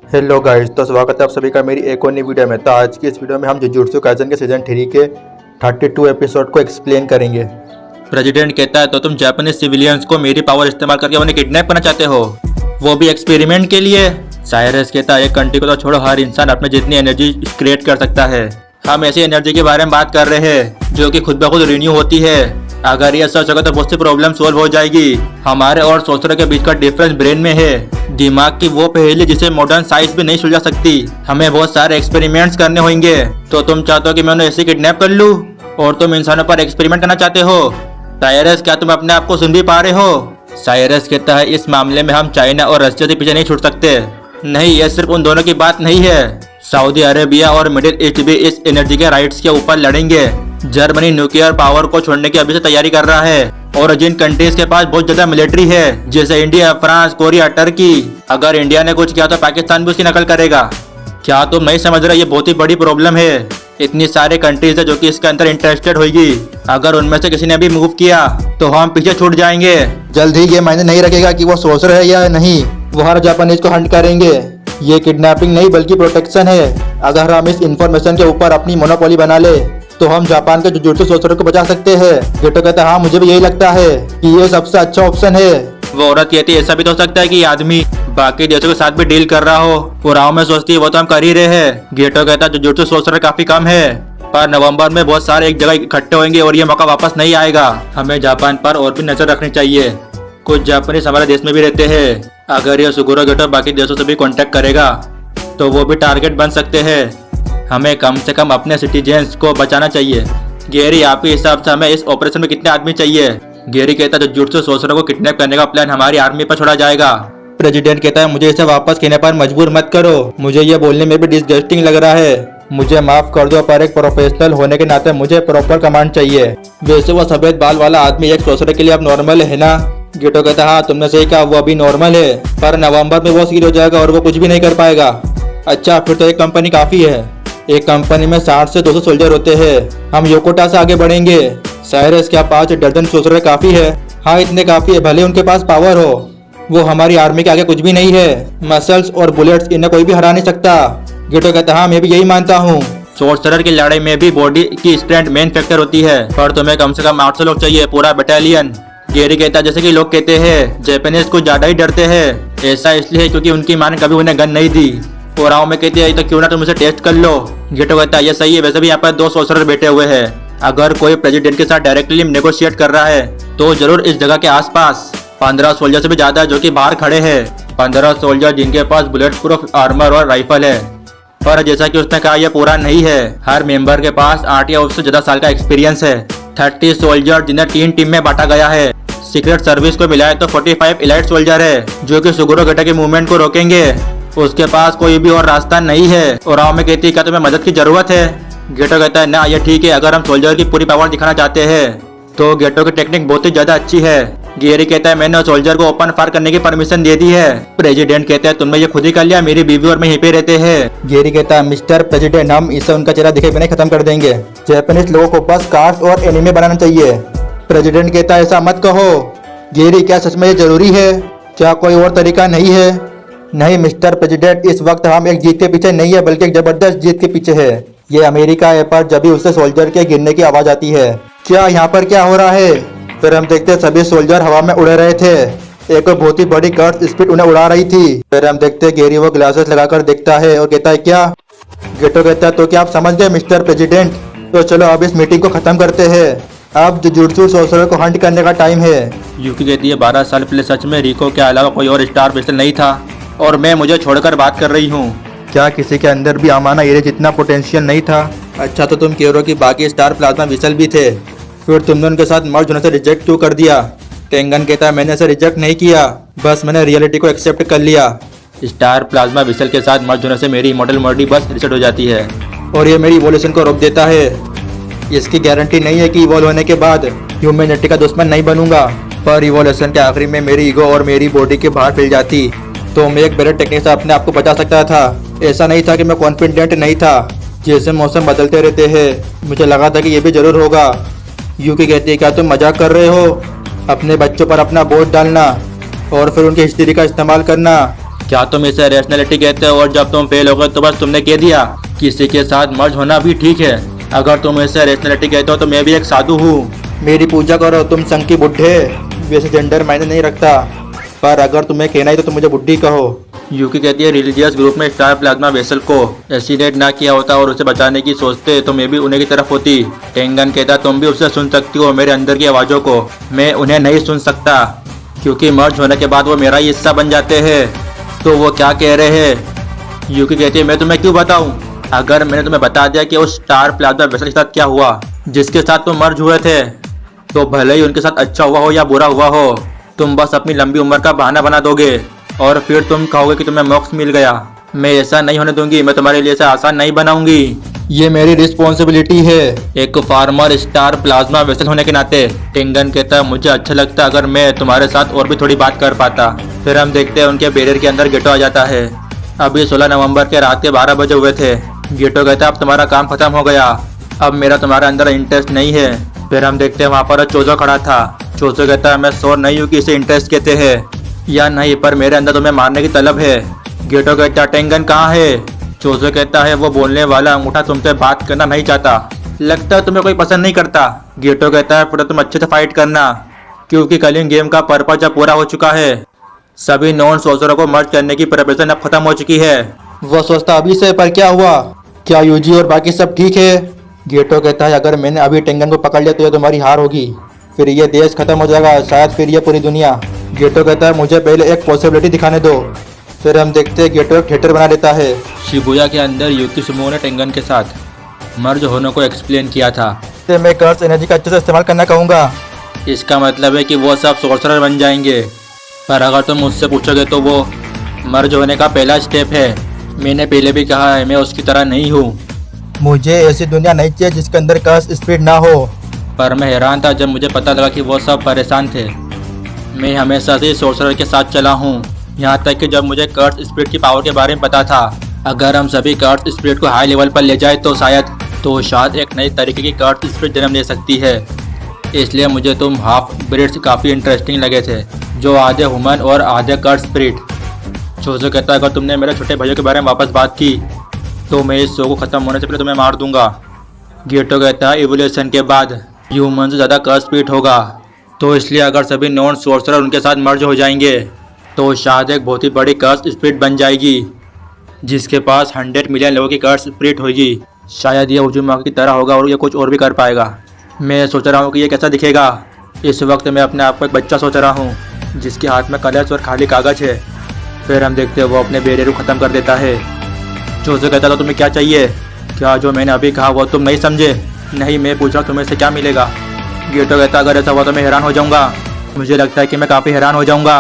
Hello guys, तो स्वागत है आप सभी का मेरी एक और नई वीडियो में। तो आज की इस वीडियो में हम जुजुत्सु काइसेन के सीजन 3 के 32 एपिसोड को एक्सप्लेन करेंगे। प्रेसिडेंट कहता है तो तुम जापानीज सिविलियंस को मेरी पावर इस्तेमाल करके उन्हें किडनैप करना चाहते हो, वो भी एक्सपेरिमेंट के लिए। साइरस कहता है एक कंट्री को तो छोड़ो, हर इंसान अपने जितनी एनर्जी क्रिएट कर सकता है। हम ऐसी एनर्जी के बारे में बात कर रहे हैं जो कि खुद ब खुद रिन्यू होती है। अगर ये सच होगा तो बहुत सी प्रॉब्लम सोल्व हो जाएगी। हमारे और सोर्सर के बीच का डिफरेंस ब्रेन में है, दिमाग की वो पहेली जिसे मॉडर्न साइंस भी नहीं सुलझा सकती। हमें बहुत सारे एक्सपेरिमेंट्स करने होंगे। तो तुम चाहते हो कि मैं उन्हें ऐसे किडनैप कर लूं और तुम इंसानों पर एक्सपेरिमेंट करना चाहते हो। साइरस, क्या तुम अपने आप को सुन भी पा रहे हो? साइरस कहता है इस मामले में हम चाइना और रशिया से पीछे नहीं छूट सकते। नहीं, ये सिर्फ उन दोनों की बात नहीं है, सऊदी अरेबिया और मिडिल ईस्ट भी इस एनर्जी के राइट्स के ऊपर लड़ेंगे। जर्मनी न्यूक्लियर पावर को छोड़ने की अभी से तैयारी कर रहा है और जिन कंट्रीज के पास बहुत ज्यादा मिलिट्री है जैसे इंडिया, फ्रांस, कोरिया, टर्की, अगर इंडिया ने कुछ किया तो पाकिस्तान भी उसकी नकल करेगा। क्या तुम नहीं समझ रहे? ये बहुत ही बड़ी प्रॉब्लम है। इतनी सारे कंट्रीज है जो कि इसके अंदर इंटरेस्टेड होगी। अगर उनमें से किसी ने भी मूव किया तो हम पीछे छूट जाएंगे। जल्द ही ये मायने नहीं रखेगा कि वो सोर्सर है या नहीं, वो हर जापानीज को हंट करेंगे। ये किडनैपिंग नहीं बल्कि प्रोटेक्शन है। अगर हम इस इंफॉर्मेशन के ऊपर अपनी मोनोपोली बना ले तो हम जापान के जुजुत्सु सोर्सर को बचा सकते हैं। गेटो कहता है हाँ, मुझे भी यही लगता है कि ये सबसे अच्छा ऑप्शन है। वो औरत कहती है ऐसा भी तो हो सकता है कि ये आदमी बाकी देशों के साथ भी डील कर रहा हो। पुराव में सोचती है वो तो हम कर ही रहे हैं। गेटो कहता है जुजुत्सु सोर्सर काफी कम है, पर नवंबर में बहुत सारे एक जगह इकट्ठे होंगे और ये मौका वापस नहीं आएगा। हमें जापान पर और भी नजर रखनी चाहिए। कुछ जापानीज हमारे देश में भी रहते हैं। अगर ये सुगुरो गेटो बाकी देशों से भी कांटेक्ट करेगा तो वो भी टारगेट बन सकते हैं। हमें कम से कम अपने सिटीजन्स को बचाना चाहिए। गेरी, आपके हिसाब से हमें इस ऑपरेशन में कितने आदमी चाहिए? गेरी कहता है जुजुत्सु सोर्सरों को किडनैप करने का प्लान हमारी आर्मी पर छोड़ा जाएगा। प्रेसिडेंट कहता है मुझे इसे वापस कहने पर मजबूर मत करो, मुझे ये बोलने में भी डिसगस्टिंग लग रहा है। मुझे माफ कर दो, पर एक प्रोफेशनल होने के नाते मुझे प्रॉपर कमांड चाहिए। वैसे वो सफेद बाल वाला आदमी एक सोर्सर के लिए अब नॉर्मल है ना? गेटो कहता है हाँ, तुमने सही कहा, वो अभी नॉर्मल है, पर नवंबर में वो सील हो जाएगा और वो कुछ भी नहीं कर पाएगा। अच्छा, फिर तो एक कंपनी काफी है। एक कंपनी में 60 से 200 सोल्जर होते हैं। हम योकोटा से आगे बढ़ेंगे। साइरस, क्या 5 दर्जन सोल्जर काफी है? हाँ, इतने काफी है, भले उनके पास पावर हो, वो हमारी आर्मी के आगे कुछ भी नहीं है। मसल्स और बुलेट्स, इन्हें कोई भी हरा नहीं सकता। गेटो कहता हाँ, मैं भी यही मानता हूँ। सोर्सरर की लड़ाई में भी बॉडी की स्ट्रेंथ मेन फैक्टर होती है, पर तुम्हें कम से कम 800 लोग चाहिए, पूरा बटालियन। गेरी कहता है जैसे कि लोग कहते हैं जापानीज को ज्यादा ही डरते हैं। ऐसा इसलिए क्योंकि उनकी माँ ने कभी उन्हें गन नहीं दी। और में कहती है तो क्यों ना तुम उसे टेस्ट कर लो। गेटो कहता है ये सही है, वैसे भी यहाँ पर 2 सोर्सरर बैठे हुए हैं। अगर कोई प्रेसिडेंट के साथ डायरेक्टली नेगोशिएट कर रहा है तो जरूर इस जगह के आसपास 15 सोल्जर से भी ज्यादा जो कि बाहर खड़े हैं। 15 सोल्जर जिनके पास बुलेट प्रूफ आर्मर और राइफल है। पर जैसा कि उसने कहा यह पूरा नहीं है। हर मेंबर के पास 8 या उससे ज्यादा साल का एक्सपीरियंस है। 30 सोल्जर जिन्हें 3 टीम में बांटा गया है। सीक्रेट सर्विस को मिलाए तो 45 इलाइट सोल्जर है जो कि सुगुरो गेटो के मूवमेंट को रोकेंगे। उसके पास कोई भी और रास्ता नहीं है। और में कहती है क्या तुम्हें मदद की जरूरत है? गेटो कहता है ना, ये ठीक है, अगर हम सोल्जर की पूरी पावर दिखाना चाहते हैं तो गेटो की टेक्निक बहुत ही ज्यादा अच्छी है। गेरी कहता है मैंने सोल्जर को ओपन फायर करने की परमिशन दे दी है। प्रेसिडेंट कहता है तुमने ये खुद ही कर लिया, मेरी बीवी और मैं यहीं पे रहते हैं। गेरी कहता है मिस्टर प्रेसिडेंट, हम इसे उनका चेहरा दिखे बिना खत्म कर देंगे। जापानीज लोगों को बस कार्स और एनिमे बनाना चाहिए। प्रेसिडेंट कहता है ऐसा मत कहो। गेरी, क्या सच में ये जरूरी है? क्या कोई और तरीका नहीं है? नहीं मिस्टर प्रेसिडेंट, इस वक्त हम एक जीत के पीछे नहीं है बल्कि एक जबरदस्त जीत के पीछे है। ये अमेरिका है, पर जब भी उससे सोल्जर के गिरने की आवाज आती है। क्या यहाँ पर क्या हो रहा है? फिर हम देखते सभी सोल्जर हवा में उड़ रहे थे। एक बहुत ही बड़ी कर्ट स्पीड उन्हें उड़ा रही थी। फिर हम देखते गेरी वो ग्लासेस लगाकर देखता है और कहता है क्या? गेटो कहता है तो क्या आप समझ गए मिस्टर प्रेसिडेंट? तो चलो अब इस मीटिंग को खत्म करते हैं। अब जुजुत्सु सोर्सर को हंट करने का टाइम है। यूकी कहती है 12 साल पहले सच में रिको के अलावा कोई और स्टार वेसल नहीं था और मैं मुझे छोड़कर बात कर रही हूँ। क्या किसी के अंदर भी अमाना एरे जितना पोटेंशियल नहीं था? अच्छा, तो तुम कह रहे हो कि बाकी स्टार प्लाज्मा विसल भी थे, फिर तुमने उनके साथ मर्ज होने से रिजेक्ट क्यों कर दिया? टेंगन कहता है मैंने इसे रिजेक्ट नहीं किया, बस मैंने रियलिटी को एक्सेप्ट कर लिया। स्टार प्लाज्मा विसल के साथ मर्ज होने से मेरी इमॉर्टल बॉडी बस रिसेट हो जाती है और ये मेरी इवोल्यूशन को रोक देता है। इसकी गारंटी नहीं है कि इवॉल्व होने के बाद ह्यूमैनिटी का दुश्मन नहीं बनूंगा, पर इवोल्यूशन के आखिरी में मेरी ईगो और मेरी बॉडी के बाहर फैल जाती तो मैं एक बेटर टेक्निक से अपने आप को बचा सकता था। ऐसा नहीं था कि मैं कॉन्फिडेंट नहीं था। जैसे मौसम बदलते रहते हैं मुझे लगा था कि ये भी जरूर होगा। यूकी कहती है क्या तुम मजाक कर रहे हो? अपने बच्चों पर अपना बोझ डालना और फिर उनकी हिस्ट्री का इस्तेमाल करना, क्या तुम इसे रैशनैलिटी कहते हो? और जब तुम फेल हो गए तो बस तुमने कह दिया किसी के साथ मर्ज होना भी ठीक है। अगर तुम इसे रैशनैलिटी कहते हो तो मैं भी एक साधु हूँ। मेरी पूजा करो, तुम संग की बुढ़े। वैसे जेंडर मायने नहीं रखता, पर अगर तुम्हें कहना ही तो तुम मुझे बुढ़ी कहो। यूकी कहती है रिलीजियस ग्रुप में स्टार प्लाज्मा वेसल को एसिडेट ना किया होता और उसे बचाने की सोचते तो मैं भी उन्हीं की तरफ होती। टेंगन कहता तुम भी उसे सुन सकती हो मेरे अंदर की आवाज़ों को, मैं उन्हें नहीं सुन सकता क्योंकि मर्ज होने के बाद वो मेरा ही हिस्सा बन जाते हैं। तो वो क्या कह रहे हैं? यूकी कहती है मैं तुम्हें क्यों बताऊं? अगर मैंने तुम्हें बता दिया कि उस स्टार प्लाज्मा वेसल के साथ क्या हुआ जिसके साथ तुम मर्ज हुए थे, तो भले ही उनके साथ अच्छा हुआ हो या बुरा हुआ हो, तुम बस अपनी लंबी उम्र का बहाना बना दोगे और फिर तुम कहोगे कि तुम्हें मोक्ष मिल गया। मैं ऐसा नहीं होने दूंगी, मैं तुम्हारे लिए ऐसा आसान नहीं बनाऊंगी। ये मेरी रिस्पॉन्सिबिलिटी है। एक फार्मर स्टार प्लाज्मा वेसल होने के नाते टेंगन कहता मुझे अच्छा लगता अगर मैं तुम्हारे साथ और भी थोड़ी बात कर पाता। फिर हम देखते हैं उनके बैरियर के अंदर गेटो आ जाता है। अभी 16 नवंबर के रात के 12 बजे हुए थे। गेटो कहता अब तुम्हारा काम खत्म हो गया, अब मेरा तुम्हारे अंदर इंटरेस्ट नहीं है। फिर हम देखते हैं वहाँ पर चोजो खड़ा था। चोजो कहता है मैं श्योर नहीं हूँ कि इसे इंटरेस्ट कहते हैं या नहीं, पर मेरे अंदर तुम्हें मारने की तलब है। गेटो कहता टेंगन कहाँ है? चोजो कहता है वो बोलने वाला अंगूठा तुमसे बात करना नहीं चाहता, लगता है तुम्हें कोई पसंद नहीं करता। गेटो कहता है फिर तुम अच्छे से फाइट करना क्योंकि कलिंग गेम का पर्पज अब पूरा हो चुका है। सभी नॉन सोल्जरों को मर्ज करने की प्रिपरेशन अब खत्म हो चुकी है। वो सोचता अभी से, पर क्या हुआ? क्या यूजी और बाकी सब ठीक है? गेटो कहता है अगर मैंने अभी टेंगन को पकड़ लिया तो ये तुम्हारी हार होगी, फिर ये देश खत्म हो जाएगा, शायद फिर ये पूरी दुनिया। गेटो कहता है मुझे पहले एक पॉसिबिलिटी दिखाने दो। फिर हम देखते हैं गेटो एक थिएटर बना लेता है। शिबुया के अंदर यूकी सुमो ने टेंगन के साथ मर्ज होने को एक्सप्लेन किया था। तो मैं कर्स एनर्जी का अच्छे से इस्तेमाल करना कहूँगा। इसका मतलब है कि वो सब सोर्सरर बन जाएंगे, पर अगर तुम मुझसे पूछोगे तो वो मर्ज होने का पहला स्टेप है। मैंने पहले भी कहा है मैं उसकी तरह नहीं हूँ। मुझे ऐसी दुनिया नहीं चाहिए जिसके अंदर कर्स स्पीड ना हो। पर मैं हैरान था जब मुझे पता लगा कि वो सब परेशान थे। मैं हमेशा से सोर्सरर के साथ चला हूँ, यहाँ तक कि जब मुझे कर्स स्पिरिट की पावर के बारे में पता था। अगर हम सभी कर्स स्पिरिट को हाई लेवल पर ले जाए तो शायद एक नई तरीके की कर्स स्पिरिट जन्म ले सकती है। इसलिए मुझे तुम हाफ ब्रिड्स काफ़ी इंटरेस्टिंग लगे थे, जो आधे ह्यूमन और आधे कर्स स्पिरिट। चोजो कहता है अगर तुमने मेरे छोटे भाइयों के बारे में वापस बात की तो मैं इस शो को ख़त्म होने से पहले तुम्हें मार दूंगा। गेटो कहता है इवोल्यूशन के बाद ह्यूमन से ज़्यादा कर्स स्पिरिट होगा, तो इसलिए अगर सभी नॉन सोर्सरर उनके साथ मर्ज हो जाएंगे तो शायद एक बहुत ही बड़ी कर्स स्पिरिट बन जाएगी जिसके पास 100 मिलियन लोगों की कर्स स्पिरिट होगी। शायद ये उजुमा की तरह होगा और ये कुछ और भी कर पाएगा। मैं सोच रहा हूँ कि ये कैसा दिखेगा। इस वक्त मैं अपने आप को एक बच्चा सोच रहा हूँ जिसके हाथ में कलर्स और खाली कागज़ है। फिर हम देखते हैं वो अपने बैरियर को ख़त्म कर देता है। चोजो कहता था तुम्हें क्या चाहिए? क्या जो मैंने अभी कहा वो तुम नहीं समझे? नहीं, मैं पूछ रहा हूँ तुम्हें इससे क्या मिलेगा? गेटो कहता अगर ऐसा हुआ तो मैं हैरान हो जाऊँगा। मुझे लगता है कि मैं काफ़ी हैरान हो जाऊँगा।